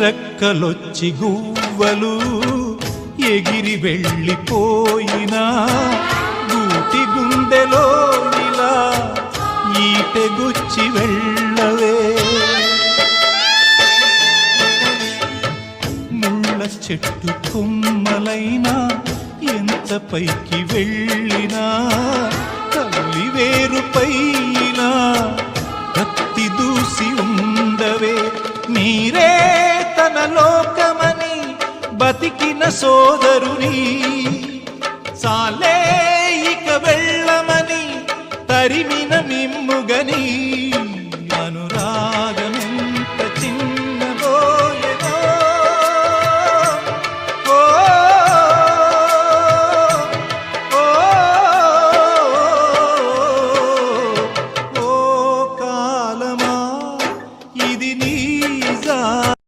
రెక్కలొచ్చి గువ్వలు ఎగిరి వెళ్ళిపోయినా గూటి గుండెలో ఇలా ఈటెగుచ్చి వెళ్ళవే. ముళ్ళ చెట్టు కొమ్మలైనా ఎంత పైకి వెళ్ళినా తల్లి వేరుపైనా కత్తి దూసి ఉండవే. నీరే తన లోకమని బతికిన సోదరుని సాలే ఇక వెళ్ళమని తరిమిన మిమ్ముగని